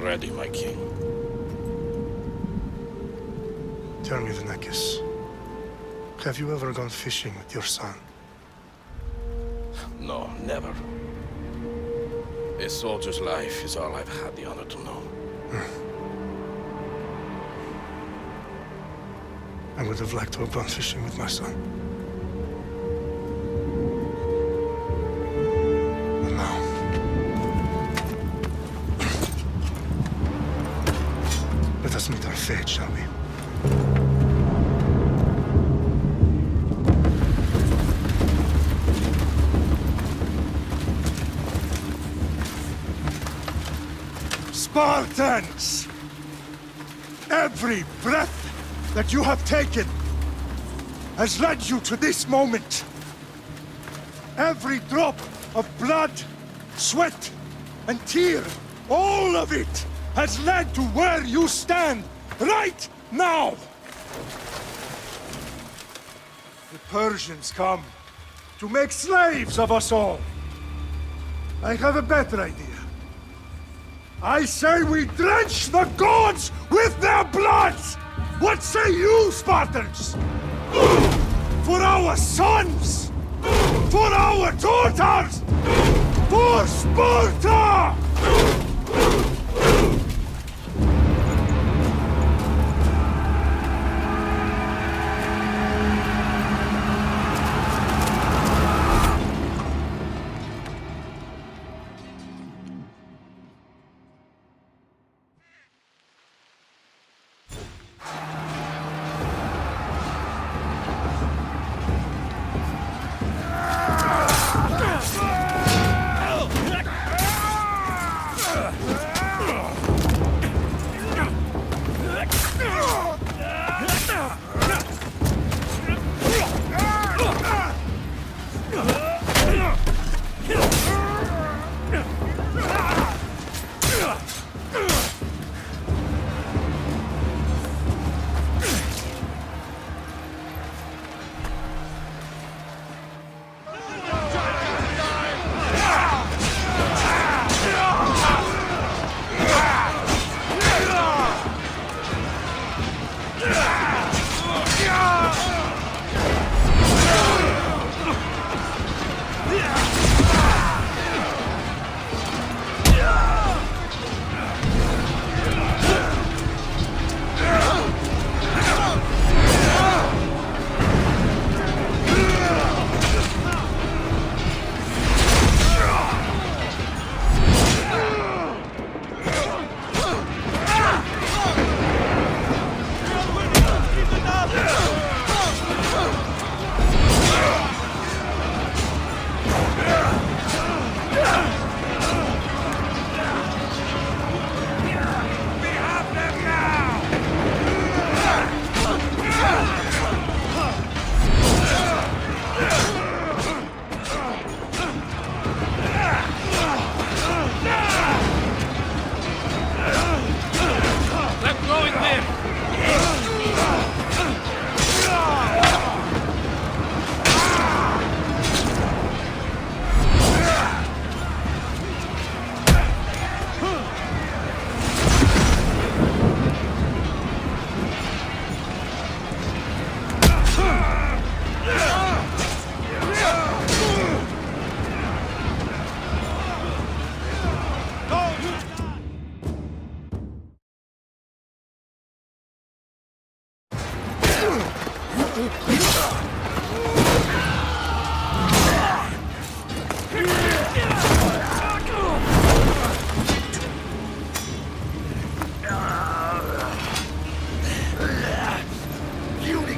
ready, my king. Tell me, Leonidas, have you ever gone fishing with your son? No, never. A soldier's life is all I've had the honor to know. I would have liked to have gone fishing with my son. But now... let us meet our fate, shall we? Spartans! Every breath that you have taken has led you to this moment. Every drop of blood, sweat, and tear, all of it has led to where you stand right now. The Persians come to make slaves of us all. I have a better idea. I say we drench the gods with their blood! What say you, Spartans? For our sons! For our daughters! For Sparta!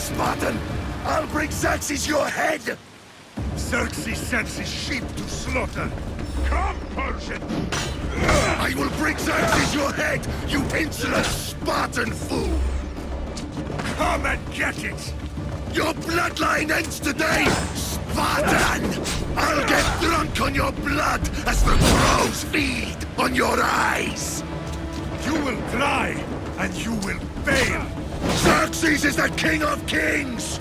Spartan! I'll bring Xerxes your head! Xerxes sends his sheep to slaughter. Come, Persian! I will bring Xerxes your head, you insolent Spartan fool! Come and get it! Your bloodline ends today, Spartan! I'll get drunk on your blood as the crows feed on your eyes! You will try, and you will fail! Xerxes is the king of kings!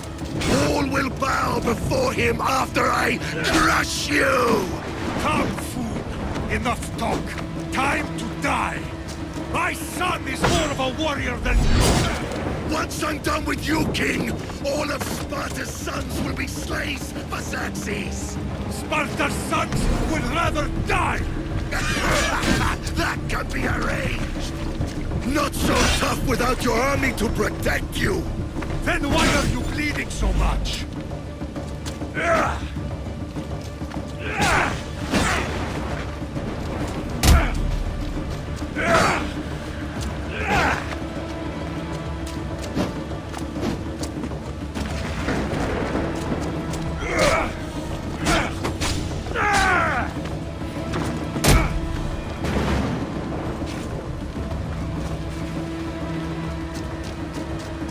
All will bow before him after I crush you! Come, fool! Enough talk! Time to die! My son is more of a warrior than you! Once I'm done with you, King, all of Sparta's sons will be slaves for Xerxes! Sparta's sons would rather die! That can be arranged! Not so tough without your army to protect you! Then why are you bleeding so much?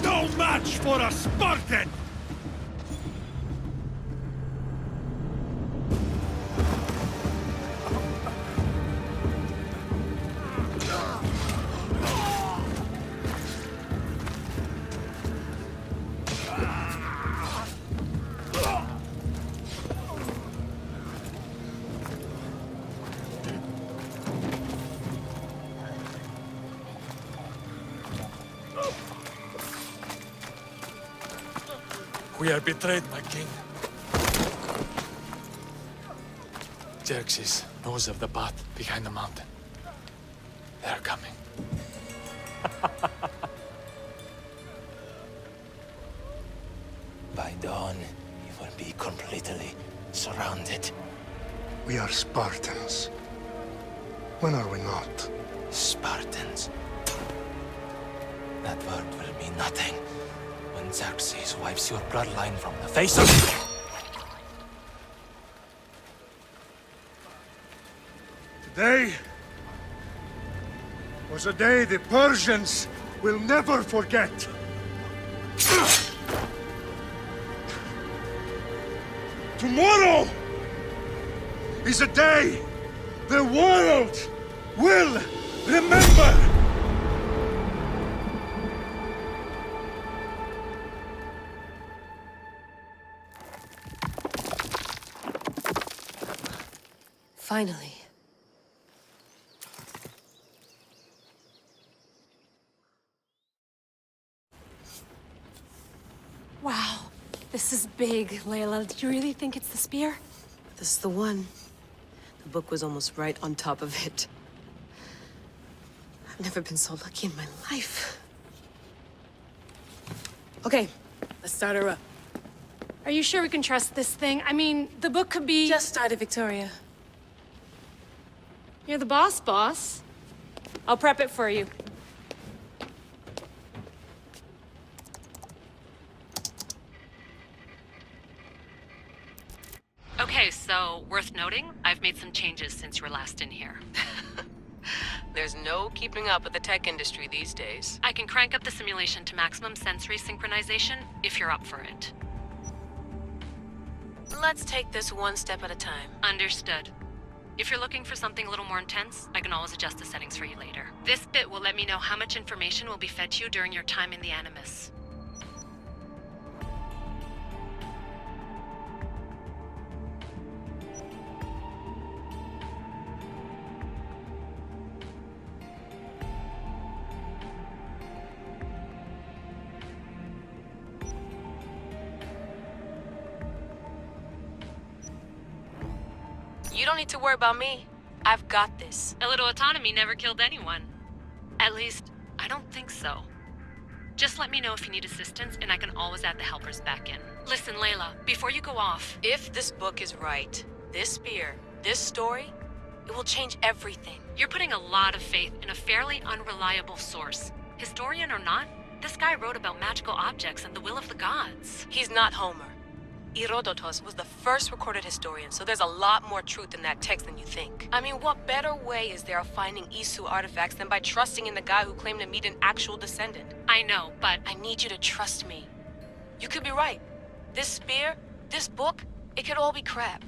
No match for a Spartan! We are betrayed, my king. Xerxes knows of the path behind the mountain. They are coming. By dawn, you will be completely surrounded. We are Spartans. When are we not? Spartans. That word will mean nothing when Xerxes wipes your bloodline from the face of... Today was a day the Persians will never forget. Tomorrow is a day the world will remember. Finally. Wow, this is big, Layla. Do you really think it's the spear? This is the one. The book was almost right on top of it. I've never been so lucky in my life. Okay, let's start her up. Are you sure we can trust this thing? I mean, the book could be... Just started, Victoria. You're the boss. I'll prep it for you. Okay, so, worth noting, I've made some changes since you were last in here. There's no keeping up with the tech industry these days. I can crank up the simulation to maximum sensory synchronization if you're up for it. Let's take this one step at a time. Understood. If you're looking for something a little more intense, I can always adjust the settings for you later. This bit will let me know how much information will be fed to you during your time in the Animus. You don't need to worry about me. I've got this. A little autonomy never killed anyone. At least, I don't think so. Just let me know if you need assistance, and I can always add the helpers back in. Listen, Layla, before you go off... If this book is right, this spear, this story, it will change everything. You're putting a lot of faith in a fairly unreliable source. Historian or not, this guy wrote about magical objects and the will of the gods. He's not Homer. Herodotus was the first recorded historian, so there's a lot more truth in that text than you think. I mean, what better way is there of finding Isu artifacts than by trusting in the guy who claimed to meet an actual descendant? I know, but... I need you to trust me. You could be right. This spear, this book, it could all be crap.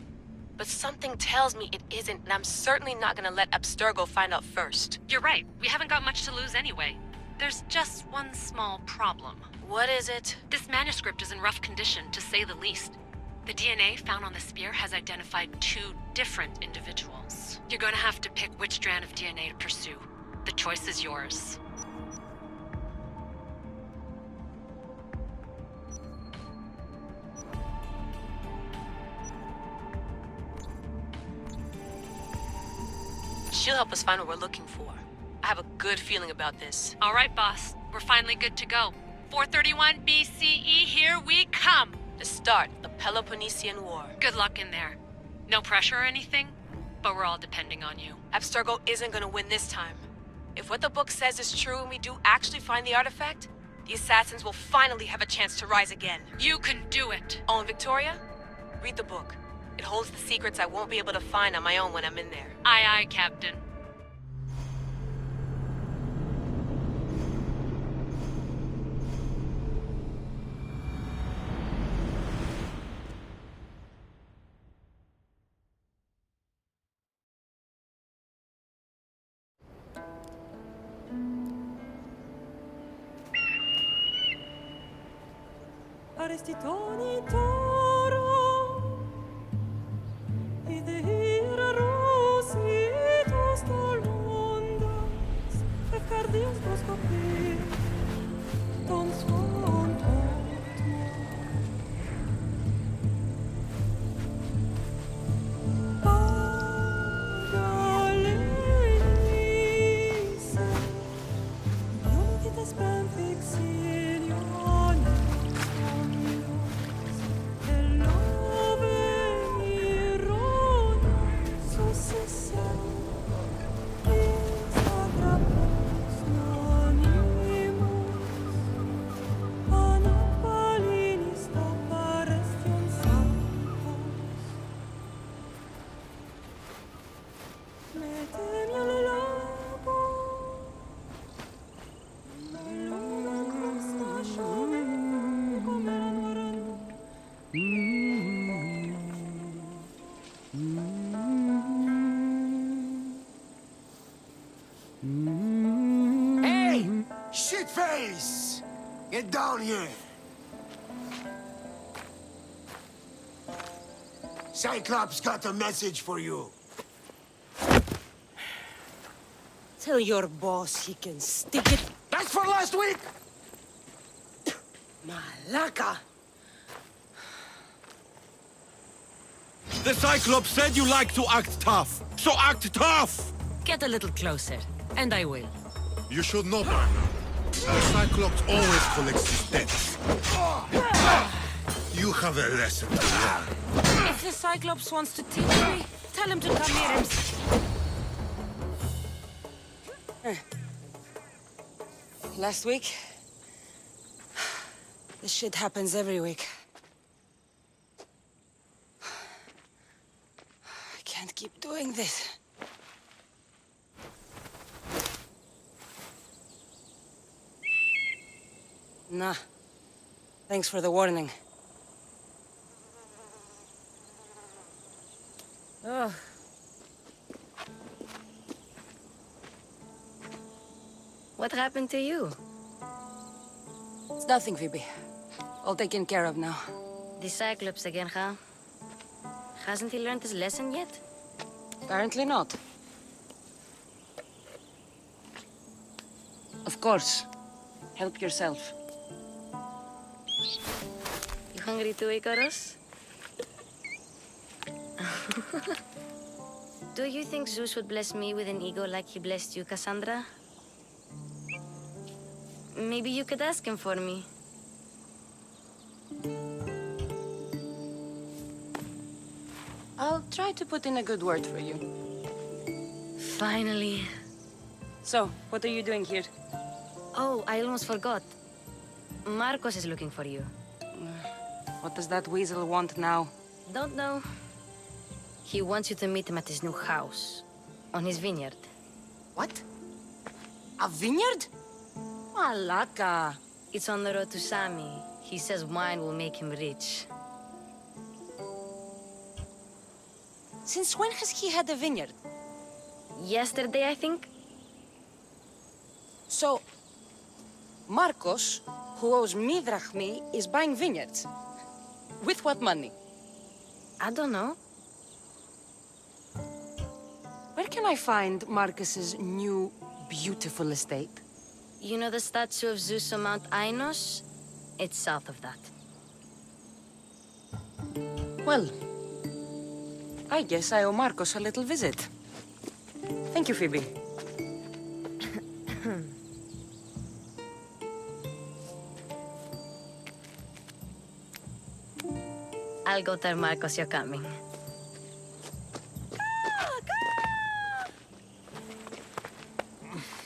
But something tells me it isn't, and I'm certainly not gonna let Abstergo find out first. You're right. We haven't got much to lose anyway. There's just one small problem. What is it? This manuscript is in rough condition, to say the least. The DNA found on the spear has identified 2 different individuals. You're gonna have to pick which strand of DNA to pursue. The choice is yours. She'll help us find what we're looking for. I have a good feeling about this. All right, boss. We're finally good to go. 431 BCE, here we come! To start the Peloponnesian War. Good luck in there. No pressure or anything, but we're all depending on you. Abstergo isn't gonna win this time. If what the book says is true and we do actually find the artifact, the assassins will finally have a chance to rise again. You can do it! Oh, and Victoria? Read the book. It holds the secrets I won't be able to find on my own when I'm in there. Aye, aye, Captain. Aristitoni toro, idehira rositos tolondas, efcardias boskopir, ton svon Pagaleise, ionitas benfixilion. Hey! Shitface! Get down here! Cyclops got a message for you. Tell your boss he can stick it. That's for last week! Malaka! The Cyclops said you like to act tough, so act tough! Get a little closer, and I will. You should know by now. The Cyclops always collects his debts. You have a lesson to learn. If the Cyclops wants to teach me, tell him to come here himself. Last week? This shit happens every week. I can't keep doing this. Nah. Thanks for the warning. Ugh. What happened to you? It's nothing, Phoibe. All taken care of now. The Cyclops again, huh? Hasn't he learned his lesson yet? Apparently not. Of course. Help yourself. You hungry too, Ikaros? Do you think Zeus would bless me with an ego like he blessed you, Kassandra? Maybe you could ask him for me. I'll try to put in a good word for you. Finally. So, what are you doing here? Oh, I almost forgot. Markos is looking for you. What does that weasel want now? Don't know. He wants you to meet him at his new house. On his vineyard. What? A vineyard? Malaka. It's on the road to Sami. He says wine will make him rich. Since when has he had a vineyard? Yesterday, I think. So, Markos, who owes me drachmi, is buying vineyards. With what money? I don't know. Where can I find Marcus's new beautiful estate. You know the statue of Zeus on Mount Ainos? It's south of that. Well, I guess I owe Markos a little visit. Thank you, Phoibe. I'll go tell Markos you're coming.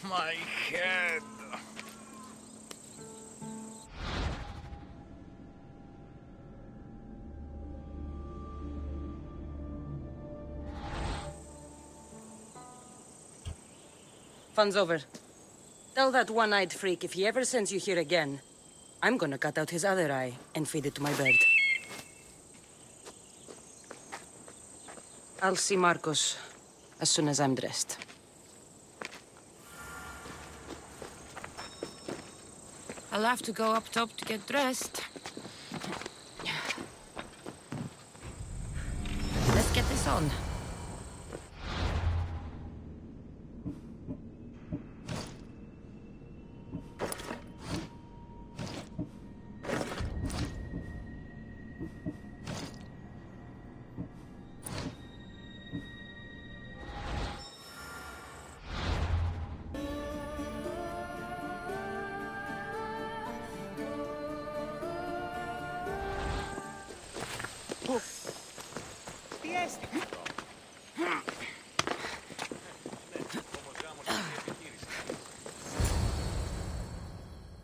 My head. Fun's over. Tell that one-eyed freak if he ever sends you here again, I'm gonna cut out his other eye and feed it to my bird. I'll see Markos as soon as I'm dressed. I'll have to go up top to get dressed. Let's get this on.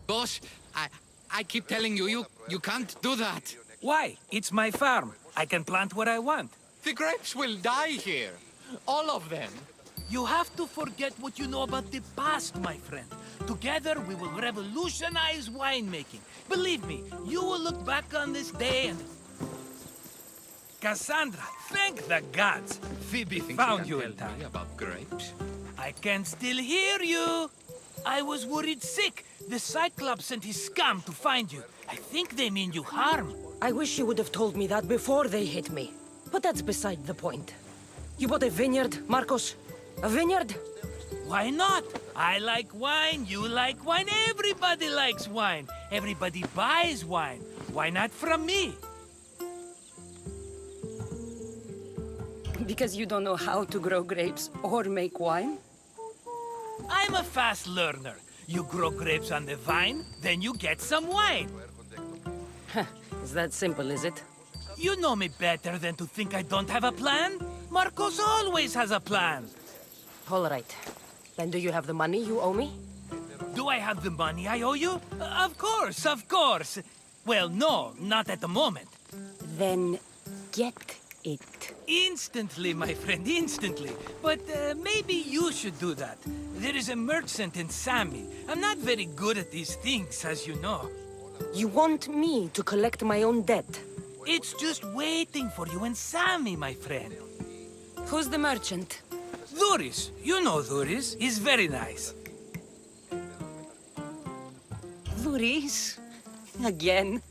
Boss, I keep telling you, you can't do that. Why? It's my farm. I can plant what I want. The grapes will die here. All of them. You have to forget what you know about the past, my friend. Together, we will revolutionize winemaking. Believe me, you will look back on this day and... Kassandra, thank the gods! Phoibe found you in time. About grapes? I can still hear you! I was worried sick. The Cyclops and his scum to find you. I think they mean you harm. I wish you would have told me that before they hit me. But that's beside the point. You bought a vineyard, Markos? A vineyard? Why not? I like wine, you like wine, everybody likes wine. Everybody buys wine. Why not from me? Because you don't know how to grow grapes or make wine? I'm a fast learner. You grow grapes on the vine, then you get some wine. Is that simple, is it? You know me better than to think I don't have a plan. Markos always has a plan. All right. Then do you have the money you owe me? Do I have the money I owe you? Of course, of course. Well, no, not at the moment. Then get it. Instantly, my friend, instantly. But maybe you should do that. There is a merchant in Sami. I'm not very good at these things, as you know. You want me to collect my own debt? It's just waiting for you in Sami, my friend. Who's the merchant? Dhuris. You know Dhuris. He's very nice. Dhuris? Again?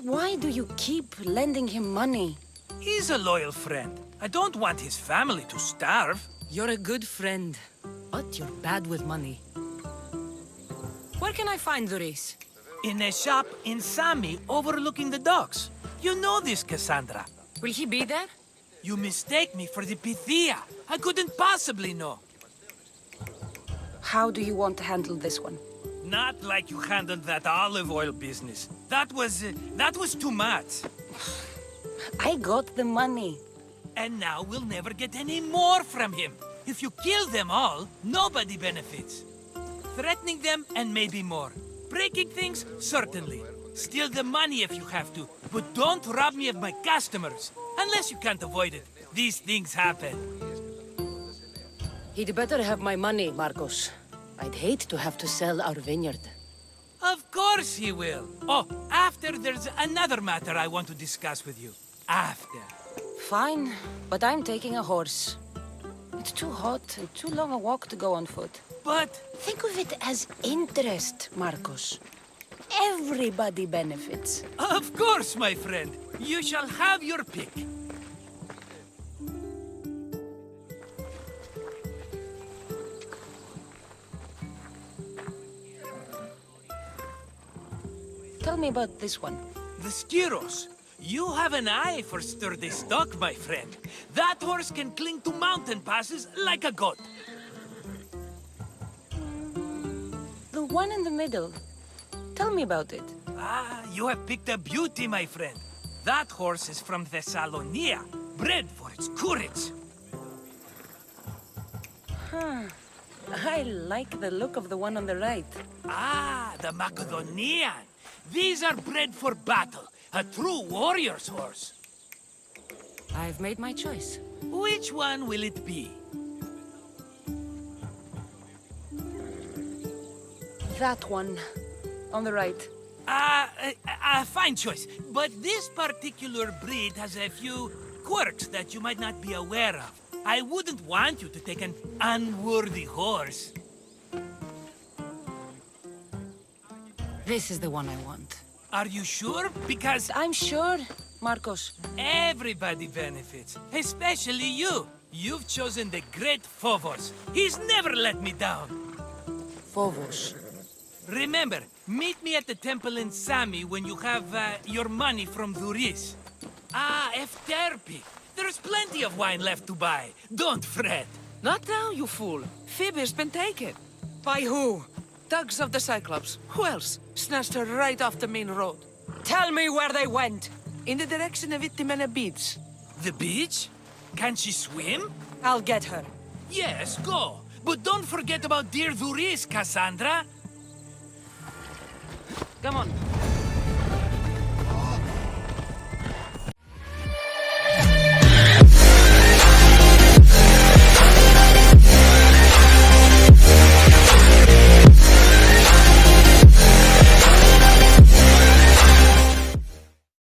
Why do you keep lending him money? He's a loyal friend. I don't want his family to starve. You're a good friend, but you're bad with money. Where can I find Dhuris? In a shop in Sami overlooking the docks. You know this, Kassandra. Will he be there? You mistake me for the Pythia. I couldn't possibly know. How do you want to handle this one? Not like you handled that olive oil business. That was too much. I got the money. And now we'll never get any more from him. If you kill them all, nobody benefits. Threatening them, and maybe more. Breaking things, certainly. Steal the money if you have to, but don't rob me of my customers. Unless you can't avoid it. These things happen. He'd better have my money, Markos. I'd hate to have to sell our vineyard. Of course he will. Oh, after there's another matter I want to discuss with you. After. Fine, but I'm taking a horse. It's too hot and too long a walk to go on foot. But... think of it as interest, Markos. Everybody benefits. Of course, my friend. You shall have your pick. me about this one. The Skiros. You have an eye for sturdy stock, my friend. That horse can cling to mountain passes like a goat. The one in the middle. Tell me about it. Ah, you have picked a beauty, my friend. That horse is from Thessalonia, bred for its courage. Huh. I like the look of the one on the right. Ah, the Macedonian. These are bred for battle. A true warrior's horse. I've made my choice. Which one will it be? That one. On the right. Fine choice. But this particular breed has a few quirks that you might not be aware of. I wouldn't want you to take an unworthy horse. This is the one I want. Are you sure? Because I'm sure, Markos. everybody benefits, especially you. You've chosen the great Phobos. He's never let me down. Phobos. Remember, meet me at the temple in Sami when you have your money from Duris. Ah, Efterpi. There's plenty of wine left to buy. Don't fret. Not now, you fool. Phoebe's been taken. By who? Thugs of the Cyclops. Who else? Snatched her right off the main road. Tell me where they went. In the direction of Itimena Beach. The beach? Can she swim? I'll get her. Yes, go. But don't forget about dear Duris, Kassandra. Come on.